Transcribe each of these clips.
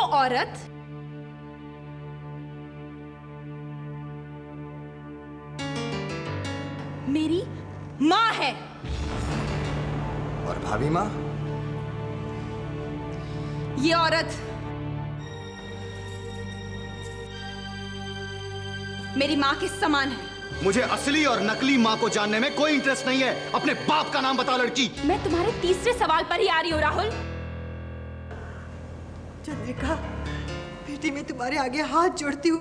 औरत मेरी मां है। और भाभी मां? ये औरत मेरी मां के समान है। मुझे असली और नकली मां को जानने में कोई इंटरेस्ट नहीं है। अपने बाप का नाम बता लड़की। मैं तुम्हारे तीसरे सवाल पर ही आ रही हूँ राहुल। चंद्रिका, बेटी मैं तुम्हारे आगे हाथ जोड़ती हूँ,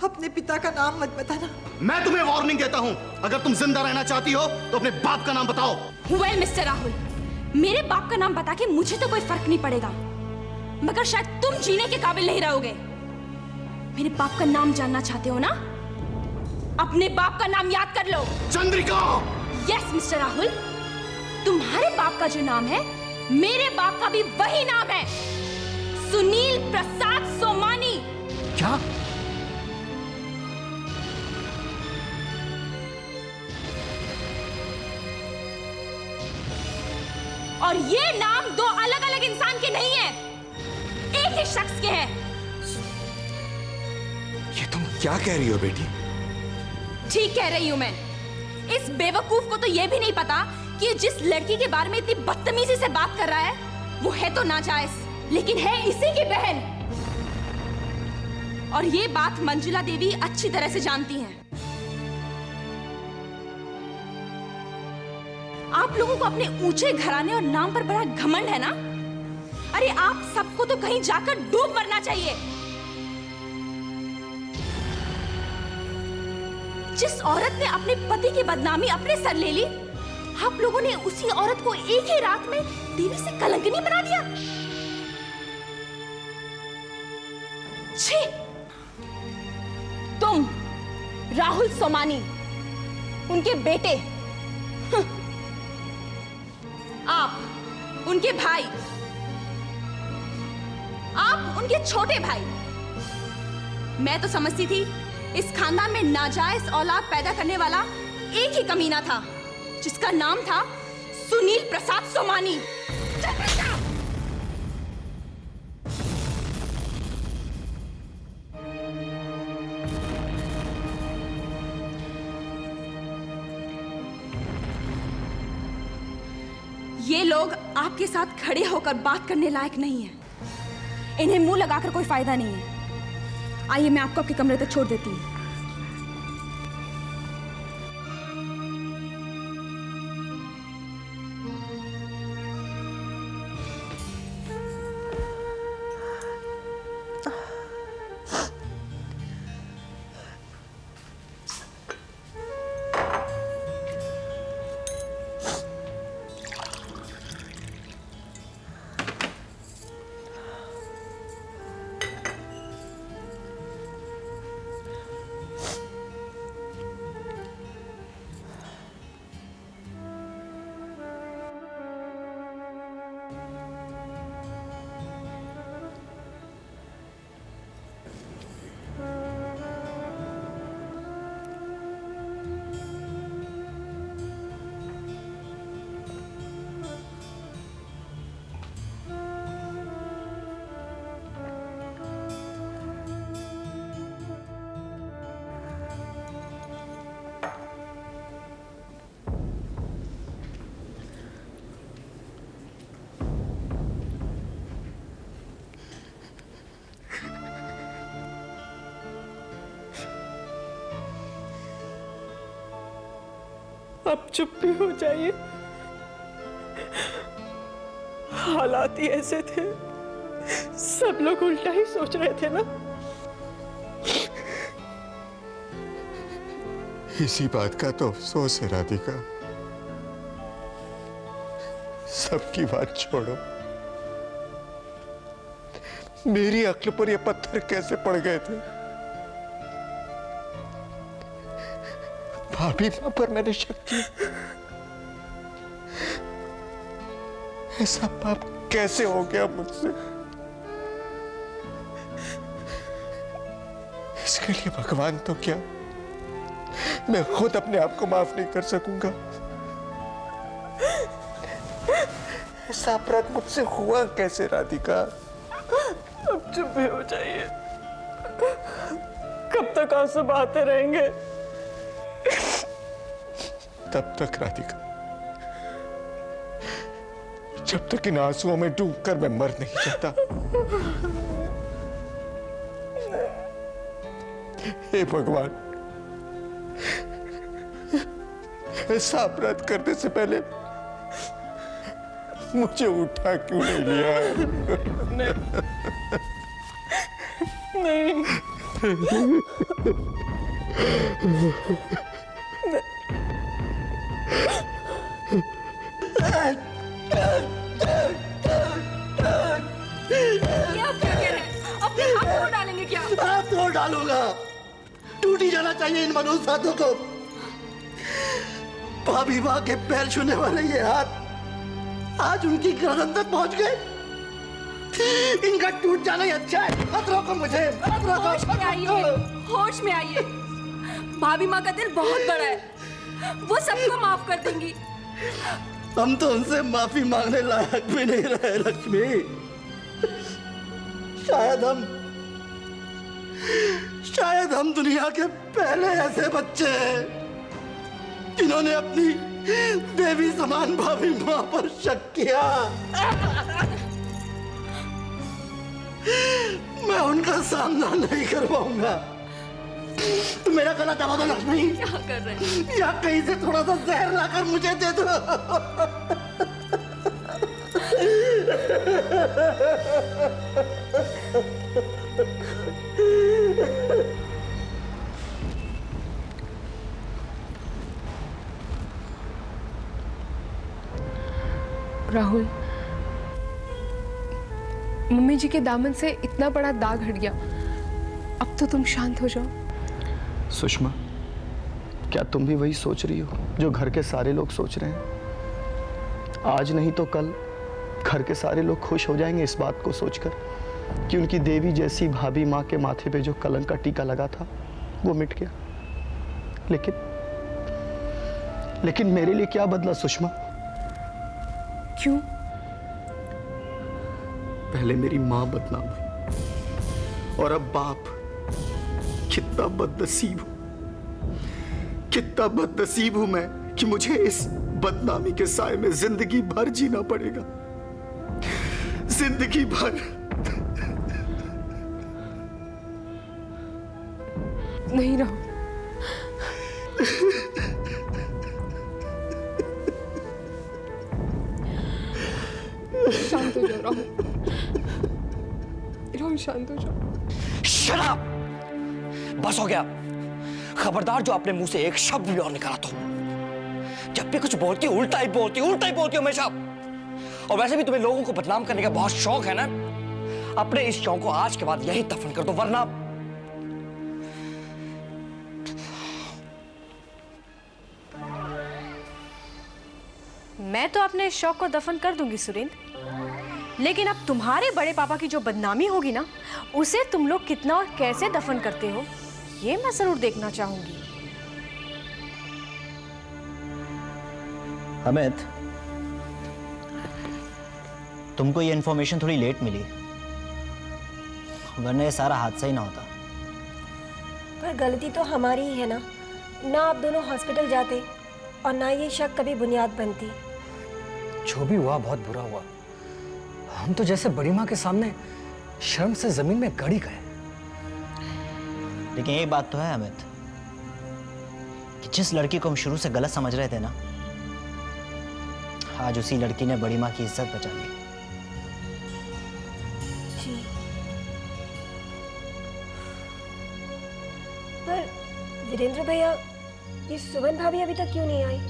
अपने पिता का नाम मत बताना। मैं तुम्हें वार्निंग देता हूँ, अगर तुम जिंदा रहना चाहती हो तो अपने बाप का नाम बताओ। वेल मिस्टर राहुल, मेरे बाप का नाम बता के मुझे तो कोई फर्क नहीं पड़ेगा, मगर शायद तुम जीने के काबिल नहीं रहोगे। मेरे बाप का नाम जानना चाहते हो ना? अपने बाप का नाम याद कर लो। चंद्रिका। यस मिस्टर राहुल, तुम्हारे बाप का जो नाम है मेरे बाप का भी वही नाम है, सुनील प्रसाद सोमानी। क्या? और ये नाम दो अलग अलग इंसान के नहीं है, एक ही शख्स के हैं। ये तुम क्या कह रही हो बेटी? ठीक कह रही हूं मैं। इस बेवकूफ को तो यह भी नहीं पता कि जिस लड़की के बारे में इतनी बदतमीजी से बात कर रहा है वो है तो नाजायज, लेकिन है इसी की बहन। और ये बात मंजुला देवी अच्छी तरह से जानती हैं। आप लोगों को अपने ऊंचे घराने और नाम पर बड़ा घमंड है ना? अरे आप सबको तो कहीं जाकर डूब मरना चाहिए। जिस औरत ने अपने पति की बदनामी अपने सर ले ली, आप लोगों ने उसी औरत को एक ही रात में देवी से कलंकिनी बना दिया। छी! तुम राहुल सोमानी, उनके बेटे, आप उनके भाई, आप उनके छोटे भाई। मैं तो समझती थी इस खानदान में नाजायज औलाद पैदा करने वाला एक ही कमीना था, जिसका नाम था सुनील प्रसाद सोमानी। ये लोग आपके साथ खड़े होकर बात करने लायक नहीं है। इन्हें मुंह लगाकर कोई फायदा नहीं है। आइए मैं आपको आपके कमरे तक छोड़ देती हूँ। अब चुप भी हो जाइए। हालात ही ऐसे थे, सब लोग उल्टा ही सोच रहे थे ना। इसी बात का तो अफसोस है राधिका। सबकी बात छोड़ो, मेरी अक्ल पर ये पत्थर कैसे पड़ गए थे? भाभी मां पर मैंने शक किया। ऐसा पाप कैसे हो गया मुझसे? इसके लिए भगवान तो क्या, मैं खुद अपने आप को माफ नहीं कर सकूंगा। ऐसा अपराध मुझसे हुआ कैसे राधिका? अब चुप भी हो जाइए। कब तक आंसू बहाते रहेंगे? तब तक राधिका, जब तक इन आंसुओं में डूबकर मैं मर नहीं जाता। हे भगवान, ऐसा अपराध करने से पहले मुझे उठा क्यों नहीं लिया? नहीं, ये आप क्या कह रहे हैं? अपने हाथ तोड़ डालेंगे क्या? हाथ तोड़ डालूंगा। टूट ही जाना चाहिए इन मनुष्य हाथों को। भाभी माँ के पैर छूने वाले ये हाथ आज उनकी गर्दन तक पहुंच गए। इनका टूट जाना ही अच्छा है। मत रोको मुझे, मत रोको। होश में आइए, होश में आइए। भाभी माँ का दिल बहुत बड़ा है, वो सबको माफ कर देंगी। हम तो उनसे माफी मांगने लायक भी नहीं रहे लक्ष्मी। शायद हम दुनिया के पहले ऐसे बच्चे हैं जिन्होंने अपनी देवी समान भाभी माँ पर शक किया। मैं उनका सामना नहीं कर पाऊंगा। तुम मेरा गला दबा दो लक्ष्मी। क्या कर रहे हैं? या कहीं से थोड़ा सा जहर लाकर मुझे दे दो। राहुल, मम्मी जी के दामन से इतना बड़ा दाग हट गया। अब तो तुम शांत हो जाओ। सुषमा, क्या तुम भी वही सोच रही हो जो घर के सारे लोग सोच रहे हैं? आज नहीं तो कल घर के सारे लोग खुश हो जाएंगे इस बात को सोचकर कि उनकी देवी जैसी भाभी माँ के माथे पे जो कलंक का टीका लगा था वो मिट गया। लेकिन मेरे लिए क्या बदला सुषमा? क्यों? पहले मेरी माँ बदनाम हुई और अब बाप। कितना बदनसीब हूं मैं कि मुझे इस बदनामी के साए में जिंदगी भर जीना पड़ेगा। जिंदगी भर। नहीं राहुल, शांत हो जाओ राहुल। राहुल शांत हो जाओ। Shut up! बस हो गया। खबरदार जो अपने मुंह से एक शब्द भी और निकाला तो। जब भी कुछ बोलती उल्टा ही बोलती हमेशा। और वैसे भी तुम्हें लोगों को बदनाम करने का बहुत शौक है ना। अपने इस शौक को आज के बाद यही दफन कर दो, वरना मैं तो अपने इस शौक को दफन कर दूंगी सुरेंद्र, लेकिन अब तुम्हारे बड़े पापा की जो बदनामी होगी ना, उसे तुम लोग कितना और कैसे दफन करते हो, ये मैं जरूर देखना चाहूंगी। अमित, तुमको ये इन्फॉर्मेशन थोड़ी लेट मिली, वरना ये सारा हादसा ही ना होता। पर गलती तो हमारी ही है ना आप दोनों हॉस्पिटल जाते और ना ये शक कभी बुनियाद बनती। जो भी हुआ बहुत बुरा हुआ। हम तो जैसे बड़ी माँ के सामने शर्म से जमीन में गड़ गए। लेकिन एक बात तो है अमित, कि जिस लड़की को हम शुरू से गलत समझ रहे थे ना, आज उसी लड़की ने बड़ी माँ की इज्जत बचा ली। जी, पर वीरेंद्र भैया, ये सुमन भाभी अभी तक क्यों नहीं आई?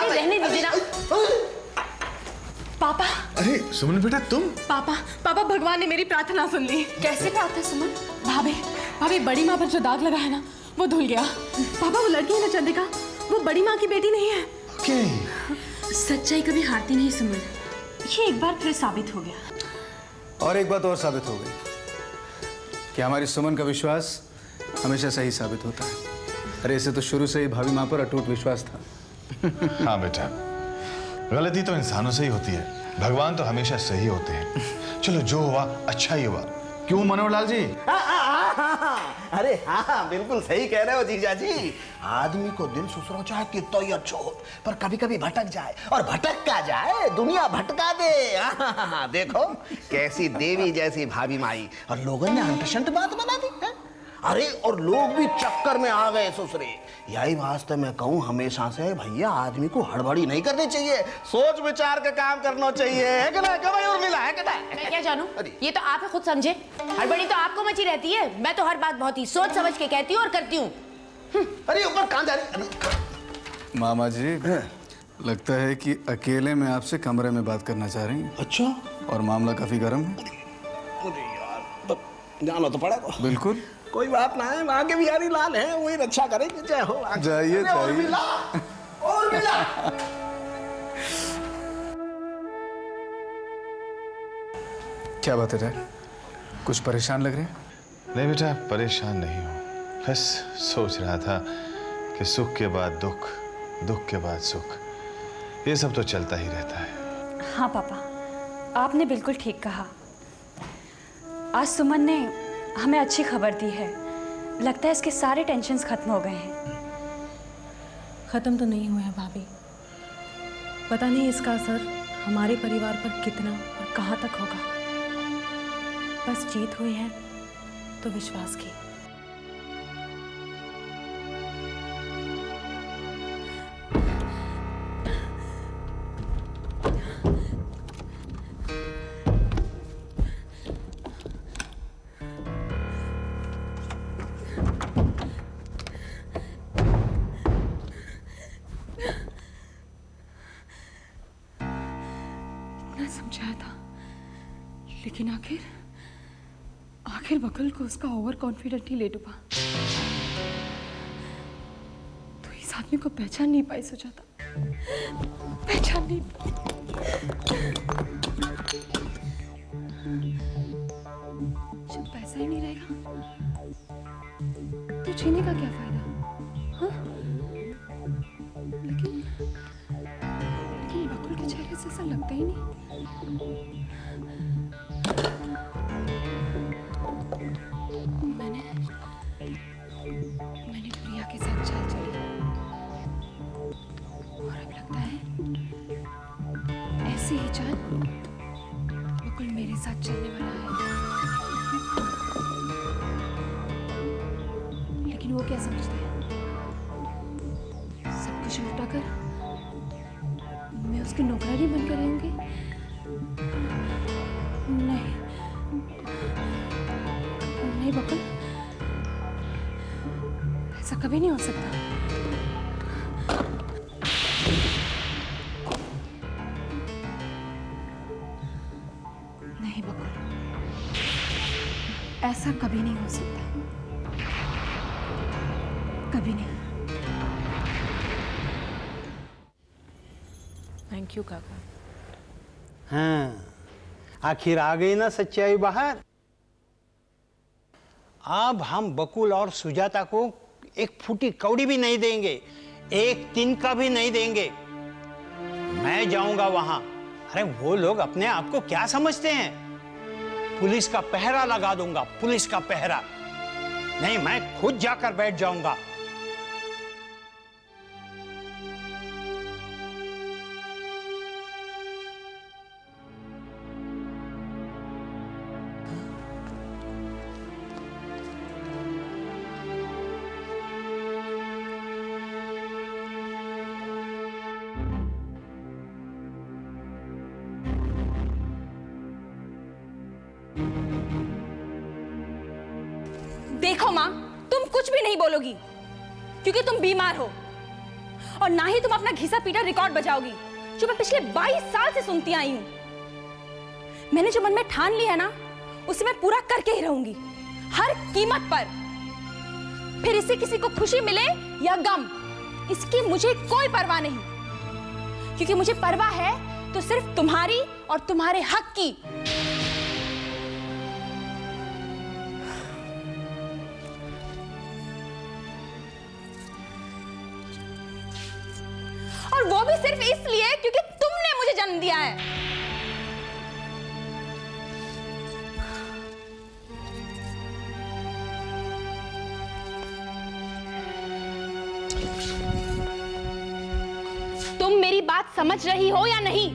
भाभी रहने दीजिए ना। पापा। अरे सुमन बेटा तुम? पापा पापा भगवान ने मेरी प्रार्थना सुन ली। कैसे प्रार्थना सुमन? भाभी भाभी बड़ी माँ पर जो दाग लगा है ना वो धुल गया। पापा वो लड़की है ना चंद्रिका, वो बड़ी माँ की बेटी नहीं है। सच्चाई कभी हारती नहीं सुमन, ये एक बार फिर साबित हो गया। और एक बात और साबित हो गई कि हमारी सुमन का विश्वास हमेशा सही साबित होता है। अरे इसे तो शुरू से ही भाभी माँ पर अटूट विश्वास था। हाँ बेटा, गलती तो इंसानों से ही होती है, भगवान तो हमेशा सही होते हैं। चलो जो हुआ अच्छा ही हुआ, क्यों मनोहर लाल जी? अरे हाँ बिल्कुल सही कह रहे हो जीजा जी। आदमी को दिल सुसरो चाहे कितना ही अच्छा हो, पर कभी कभी भटक जाए, और भटक का जाए दुनिया भटका दे। देखो कैसी देवी जैसी भाभी माई, और लोगों ने अंटशंट बात बना दी है। अरे और लोग भी चक्कर में आ गए ससुरे। यही वास्ते मैं कहूँ हमेशा से भैया आदमी को हड़बड़ी नहीं करनी चाहिए, सोच विचार के काम करना चाहिए, है कि नहीं? कभी और मिला है कि नहीं? मैं क्या जानूं? ये तो आप खुद समझे। हड़बड़ी तो आपको मची रहती है, मैं तो हर बात बहुत ही सोच समझ के कहती हूँ और करती हूँ। अरे ऊपर कहाँ जा रही? मामा जी लगता है कि अकेले में आपसे कमरे में बात करना चाह रही हैं। अच्छा, और मामला काफी गर्म है। अरे यार तो जाना तो पड़ेगा। बिल्कुल कोई बात ना है, आगे भी यारी लाल है, वही रक्षा करेंगे। जय हो। जाइए और मिला, और मिला। क्या बात है डैड, कुछ परेशान लग रहे हैं? नहीं बेटा परेशान नहीं हो, बस सोच रहा था कि सुख के बाद दुख, दुख के बाद सुख, ये सब तो चलता ही रहता है। हाँ पापा, आपने बिल्कुल ठीक कहा। आज सुमन ने हमें अच्छी खबर दी है, लगता है इसके सारे टेंशन्स खत्म हो गए हैं। खत्म तो नहीं हुए हैं भाभी, पता नहीं इसका असर हमारे परिवार पर कितना और कहाँ तक होगा। बस जीत हुई है तो विश्वास की। समझाया था, लेकिन आखिर बकुल को उसका ओवर कॉन्फिडेंट ही ले डूबा। तो इस आदमी को पहचान नहीं पाई सुजाता, पहचान नहीं पाई। जब पैसा ही नहीं रहेगा तो जीने का क्या फायदा? हाँ? लेकिन बकुल के चेहरे से ऐसा लगता ही नहीं। मैंने प्रिया के साथ चाल चली और अब लगता है ऐसे ही चाल बकुल मेरे साथ चलने वाला है। लेकिन वो क्या समझता है, सब कुछ उल्टा कर मैं उसकी नौकरानी बनकर रहूंगी? नहीं नहीं बकुल, ऐसा कभी नहीं हो सकता। नहीं बकुल, ऐसा कभी नहीं हो सकता, कभी नहीं। थैंक यू काका। हाँ, आखिर आ गई ना सच्चाई बाहर। अब हम बकुल और सुजाता को एक फूटी कौड़ी भी नहीं देंगे, एक तिनका भी नहीं देंगे। मैं जाऊंगा वहां। अरे वो लोग अपने आप को क्या समझते हैं? पुलिस का पहरा लगा दूंगा, पुलिस का पहरा। नहीं, मैं खुद जाकर बैठ जाऊंगा। देखो माँ, तुम कुछ भी नहीं बोलोगी क्योंकि तुम बीमार हो और ना ही तुम अपना घिसा पीटा रिकॉर्ड बजाओगी जो मैं पिछले 22 साल से सुनती आई हूं। मैंने जो मन में ठान लिया ना, उसे मैं पूरा करके ही रहूंगी, हर कीमत पर। फिर इससे किसी को खुशी मिले या गम, इसकी मुझे कोई परवाह नहीं, क्योंकि मुझे परवाह है तो सिर्फ तुम्हारी और तुम्हारे हक की। और वो भी सिर्फ इसलिए क्योंकि तुमने मुझे जन्म दिया है। तुम मेरी बात समझ रही हो या नहीं?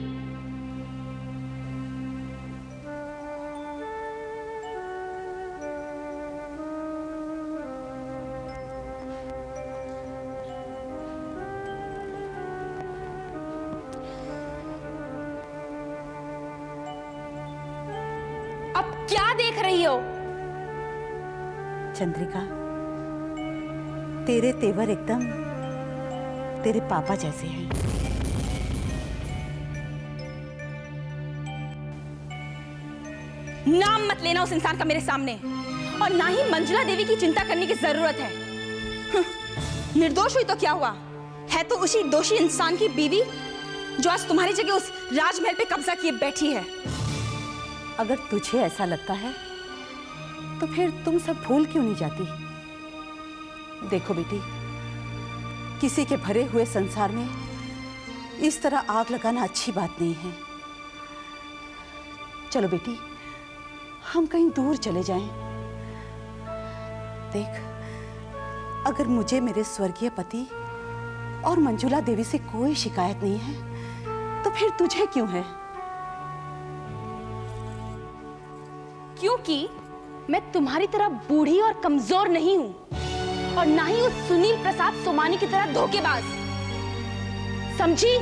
अब क्या देख रही हो? चंद्रिका, तेरे तेवर एकदम तेरे पापा जैसे हैं। नाम मत लेना उस इंसान का मेरे सामने, और ना ही मंजुला देवी की चिंता करने की जरूरत है। निर्दोष हुई तो क्या हुआ, है तो उसी दोषी इंसान की बीवी जो आज तुम्हारी जगह उस राजमहल पे कब्जा किए बैठी है। अगर तुझे ऐसा लगता है तो फिर तुम सब भूल क्यों नहीं जाती? देखो बेटी, किसी के भरे हुए संसार में इस तरह आग लगाना अच्छी बात नहीं है। चलो बेटी, हम कहीं दूर चले जाएं। देख, अगर मुझे मेरे स्वर्गीय पति और मंजुला देवी से कोई शिकायत नहीं है तो फिर तुझे क्यों है? क्योंकि मैं तुम्हारी तरह बूढ़ी और कमजोर नहीं हूं, और ना ही उस सुनील प्रसाद सोमानी की तरह धोखेबाज। समझी?